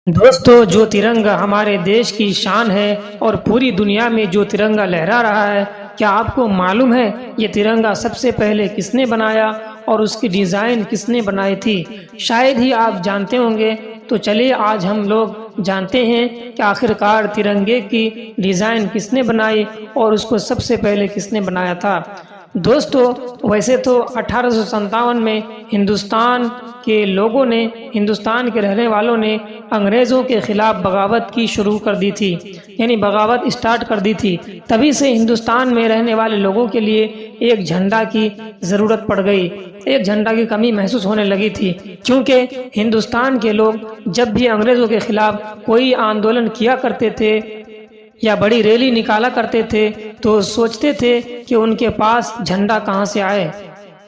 दोस्तों, जो तिरंगा हमारे देश की शान है और पूरी दुनिया में जो तिरंगा लहरा रहा है, क्या आपको मालूम है ये तिरंगा सबसे पहले किसने बनाया और उसकी डिज़ाइन किसने बनाई थी? शायद ही आप जानते होंगे। तो चलिए आज हम लोग जानते हैं कि आखिरकार तिरंगे की डिज़ाइन किसने बनाई और उसको सबसे पहले किसने बनाया था। दोस्तों, वैसे तो 1857 में हिंदुस्तान के लोगों ने, हिंदुस्तान के रहने वालों ने अंग्रेज़ों के ख़िलाफ़ बगावत की शुरू कर दी थी, यानी बगावत स्टार्ट कर दी थी। तभी से हिंदुस्तान में रहने वाले लोगों के लिए एक झंडा की ज़रूरत पड़ गई, एक झंडा की कमी महसूस होने लगी थी, क्योंकि हिंदुस्तान के लोग जब भी अंग्रेज़ों के ख़िलाफ़ कोई आंदोलन किया करते थे या बड़ी रैली निकाला करते थे तो सोचते थे कि उनके पास झंडा कहाँ से आए,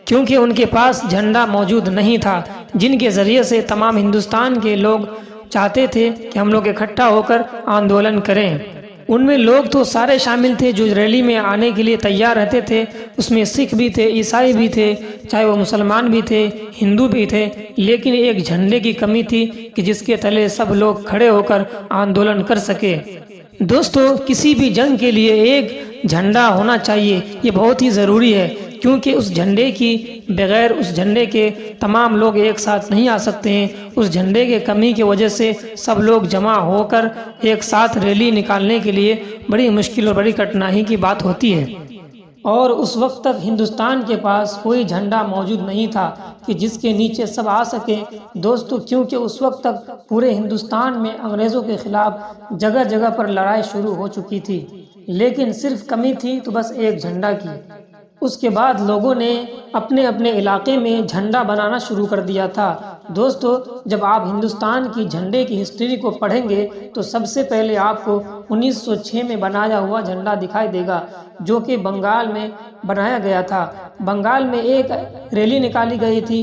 क्योंकि उनके पास झंडा मौजूद नहीं था, जिनके ज़रिए से तमाम हिंदुस्तान के लोग चाहते थे कि हम लोग इकट्ठा होकर आंदोलन करें। उनमें लोग तो सारे शामिल थे जो रैली में आने के लिए तैयार रहते थे। उसमें सिख भी थे, ईसाई भी थे, चाहे वो मुसलमान भी थे, हिंदू भी थे, लेकिन एक झंडे की कमी थी कि जिसके तले सब लोग खड़े होकर आंदोलन कर सके। दोस्तों, किसी भी जंग के लिए एक झंडा होना चाहिए, ये बहुत ही ज़रूरी है, क्योंकि उस झंडे की बगैर उस झंडे के तमाम लोग एक साथ नहीं आ सकते हैं। उस झंडे के कमी की वजह से सब लोग जमा होकर एक साथ रैली निकालने के लिए बड़ी मुश्किल और बड़ी कठिनाई की बात होती है। और उस वक्त तक हिंदुस्तान के पास कोई झंडा मौजूद नहीं था कि जिसके नीचे सब आ सके। दोस्तों, क्योंकि उस वक्त तक पूरे हिंदुस्तान में अंग्रेज़ों के ख़िलाफ़ जगह जगह पर लड़ाई शुरू हो चुकी थी, लेकिन सिर्फ कमी थी तो बस एक झंडा की। उसके बाद लोगों ने अपने अपने इलाके में झंडा बनाना शुरू कर दिया था। दोस्तों, जब आप हिंदुस्तान की झंडे की हिस्ट्री को पढ़ेंगे तो सबसे पहले आपको 1906 में बनाया हुआ झंडा दिखाई देगा, जो कि बंगाल में बनाया गया था। बंगाल में एक रैली निकाली गई थी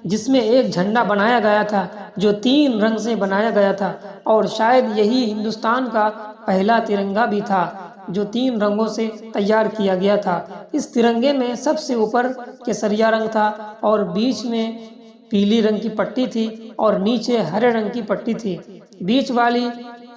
जिसमें एक झंडा बनाया गया था जो 3 रंग से बनाया गया था, और शायद यही हिंदुस्तान का पहला तिरंगा भी था जो 3 रंगों से तैयार किया गया था। इस तिरंगे में सबसे ऊपर केसरिया रंग था और बीच में पीली रंग की पट्टी थी और नीचे हरे रंग की पट्टी थी। बीच वाली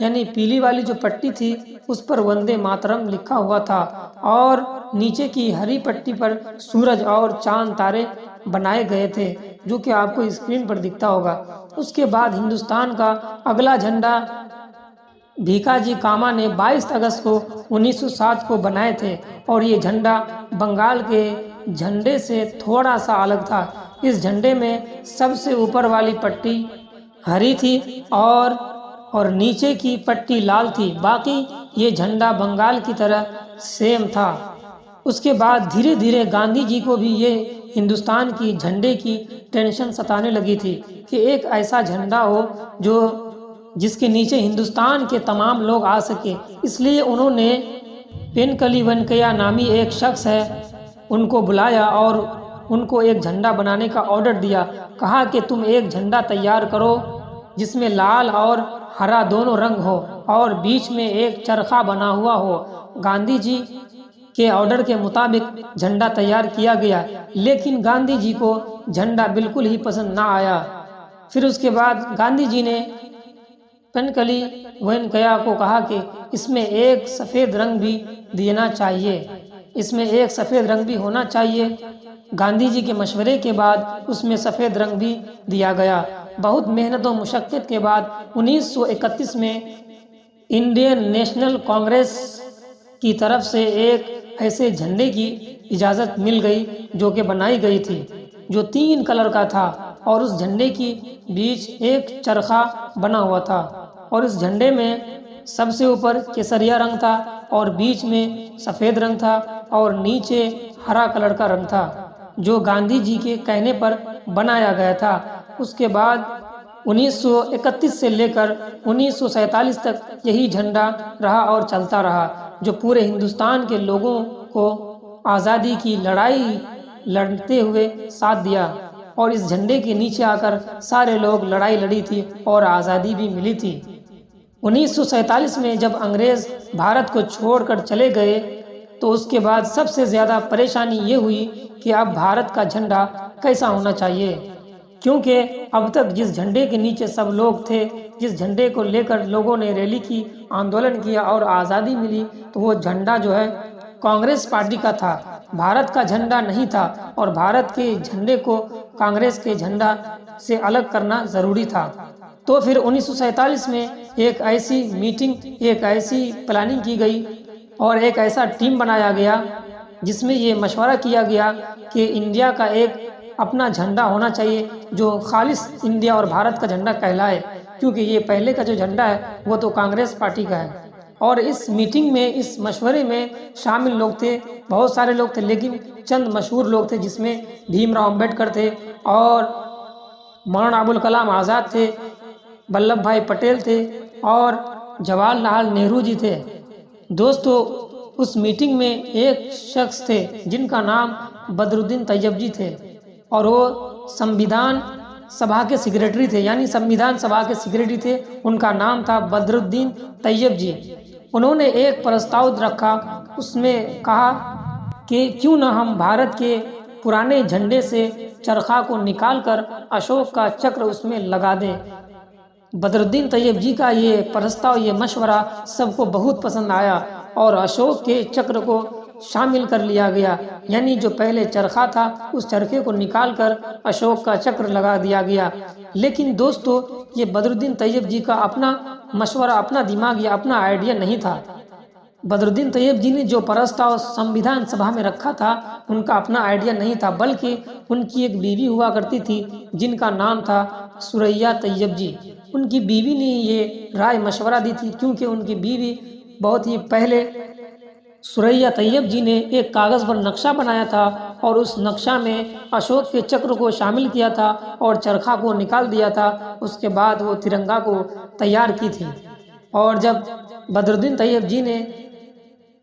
यानी पीली वाली जो पट्टी थी उस पर वंदे मातरम लिखा हुआ था, और नीचे की हरी पट्टी पर सूरज और चांद तारे बनाए गए थे, जो कि आपको स्क्रीन पर दिखता होगा। उसके बाद हिंदुस्तान का अगला झंडा भीखाजी कामा ने 22 अगस्त को 1907 को बनाए थे, और ये झंडा बंगाल के झंडे से थोड़ा सा अलग था। इस झंडे में सबसे ऊपर वाली पट्टी हरी थी और नीचे की पट्टी लाल थी। बाकी ये झंडा बंगाल की तरह सेम था। उसके बाद धीरे धीरे गांधी जी को भी ये हिंदुस्तान की झंडे की टेंशन सताने लगी थी कि एक ऐसा झंडा हो जिसके नीचे हिंदुस्तान के तमाम लोग आ सके। इसलिए उन्होंने पेनकली वेंकैया नामी एक शख्स है, उनको बुलाया और उनको एक झंडा बनाने का ऑर्डर दिया। कहा कि तुम एक झंडा तैयार करो जिसमें लाल और हरा दोनों रंग हो और बीच में एक चरखा बना हुआ हो। गांधी जी के ऑर्डर के मुताबिक झंडा तैयार किया गया, लेकिन गांधी जी को झंडा बिल्कुल ही पसंद ना आया। फिर उसके बाद गांधी जी ने पेनकली वेंकैया को कहा कि इसमें एक सफ़ेद रंग भी देना चाहिए, इसमें एक सफ़ेद रंग भी होना चाहिए। गांधी जी के मशवरे के बाद उसमें सफ़ेद रंग भी दिया गया। बहुत मेहनत और मुशक्क़त के बाद 1931 में इंडियन नेशनल कांग्रेस की तरफ से एक ऐसे झंडे की इजाज़त मिल गई जो कि बनाई गई थी, जो 3 कलर का था, और उस झंडे की बीच एक चरखा बना हुआ था, और इस झंडे में सबसे ऊपर केसरिया रंग था और बीच में सफ़ेद रंग था और नीचे हरा कलर का रंग था, जो गांधी जी के कहने पर बनाया गया था। उसके बाद 1931 से लेकर 1947 तक यही झंडा रहा और चलता रहा, जो पूरे हिंदुस्तान के लोगों को आज़ादी की लड़ाई लड़ते हुए साथ दिया, और इस झंडे के नीचे आकर सारे लोग लड़ाई लड़ी थी और आज़ादी भी मिली थी। 1947 में जब अंग्रेज़ भारत को छोड़कर चले गए तो उसके बाद सबसे ज़्यादा परेशानी ये हुई कि अब भारत का झंडा कैसा होना चाहिए, क्योंकि अब तक जिस झंडे के नीचे सब लोग थे جس جھنڈے کو لے کر لوگوں نے ریلی کی، آندولن کیا اور آزادی ملی، تو وہ جھنڈا جو ہے کانگریس پارٹی کا تھا، بھارت کا جھنڈا نہیں تھا، اور بھارت کے جھنڈے کو کانگریس کے جھنڈا سے الگ کرنا ضروری تھا۔ تو پھر 1947 میں ایک ایسی میٹنگ، ایک ایسی پلاننگ کی گئی اور ایک ایسا ٹیم بنایا گیا جس میں یہ مشورہ کیا گیا کہ انڈیا کا ایک اپنا جھنڈا ہونا چاہیے جو خالص انڈیا اور بھارت کا جھنڈا کہلائے، کیونکہ یہ پہلے کا جو جھنڈا ہے وہ تو کانگریس پارٹی کا ہے۔ اور اس میٹنگ میں، اس مشورے میں شامل لوگ تھے، بہت سارے لوگ تھے، لیکن چند مشہور لوگ تھے جس میں بھیم راؤ امبیڈکر تھے اور مولانا ابوالکلام آزاد تھے، ولبھ بھائی پٹیل تھے اور جواہر لال نہرو جی تھے۔ دوستو، اس میٹنگ میں ایک شخص تھے جن کا نام بدرالدین طیب جی تھے، اور وہ سمویدھان سبھا کے سیکریٹری تھے، یعنی سمویدھان سبھا کے سیکریٹری تھے۔ ان کا نام تھا بدرالدین طیب جی۔ انہوں نے ایک پرستاؤ رکھا، اس میں کہا کہ کیوں نہ ہم بھارت کے پرانے جھنڈے سے چرخا کو نکال کر اشوک کا چکر اس میں لگا دیں۔ بدرالدین طیب جی کا یہ پرستاؤ، یہ مشورہ سب کو بہت پسند آیا اور اشوک کے چکر کو شامل کر لیا گیا، یعنی جو پہلے چرخا تھا اس چرخے کو نکال کر اشوک کا چکر لگا دیا گیا۔ لیکن دوستو، یہ بدرالدین طیب جی کا اپنا مشورہ، اپنا دماغ یا اپنا آئیڈیا نہیں تھا۔ بدرالدین طیب جی نے جو پرستاؤ سمویدھان سبھا میں رکھا تھا ان کا اپنا آئیڈیا نہیں تھا، بلکہ ان کی ایک بیوی ہوا کرتی تھی جن کا نام تھا ثریا طیب جی۔ ان کی بیوی نے یہ رائے مشورہ دی تھی، کیونکہ ان کی بیوی بہت ہی پہلے ثریا طیب جی نے ایک کاغذ پر نقشہ بنایا تھا اور اس نقشہ میں اشوک کے چکر کو شامل کیا تھا اور چرخا کو نکال دیا تھا۔ اس کے بعد وہ ترنگا کو تیار کی تھی، اور جب بدرالدین طیب جی نے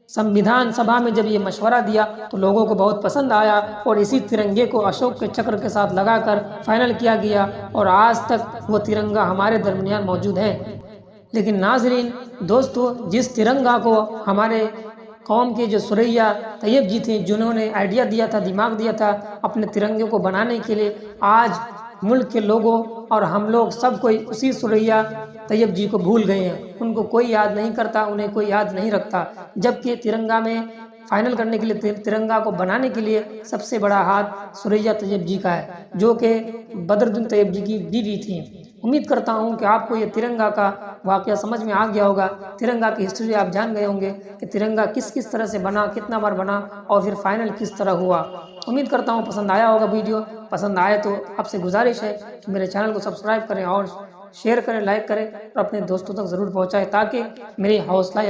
سمویدھان سبھا میں جب یہ مشورہ دیا تو لوگوں کو بہت پسند آیا، اور اسی ترنگے کو اشوک کے چکر کے ساتھ لگا کر فائنل کیا گیا، اور آج تک وہ ترنگا ہمارے درمیان موجود ہے۔ لیکن ناظرین، دوستو، جس ترنگا کو ہمارے قوم کے جو ثریا طیب جی تھے، جنہوں نے آئیڈیا دیا تھا، دماغ دیا تھا اپنے ترنگے کو بنانے کے لیے، آج ملک کے لوگوں اور ہم لوگ سب کوئی اسی ثریا طیب جی کو بھول گئے ہیں۔ ان کو کوئی یاد نہیں کرتا، انہیں کوئی یاد نہیں رکھتا، جبکہ ترنگا میں فائنل کرنے کے لیے، ترنگا کو بنانے کے لیے سب سے بڑا ہاتھ ثریا طیب جی کا ہے، جو کہ بدرالدین طیب جی کی بیوی تھی۔ امید کرتا ہوں کہ آپ کو یہ ترنگا کا واقعہ سمجھ میں آ گیا ہوگا، ترنگا کی ہسٹری آپ جان گئے ہوں گے کہ ترنگا کس کس طرح سے بنا، کتنا بار بنا اور پھر فائنل کس طرح ہوا۔ امید کرتا ہوں پسند آیا ہوگا ویڈیو۔ پسند آئے تو آپ سے گزارش ہے کہ میرے چینل کو سبسکرائب کریں اور شیئر کریں، لائک کریں اور اپنے دوستوں تک ضرور پہنچائیں، تاکہ میری حوصلہ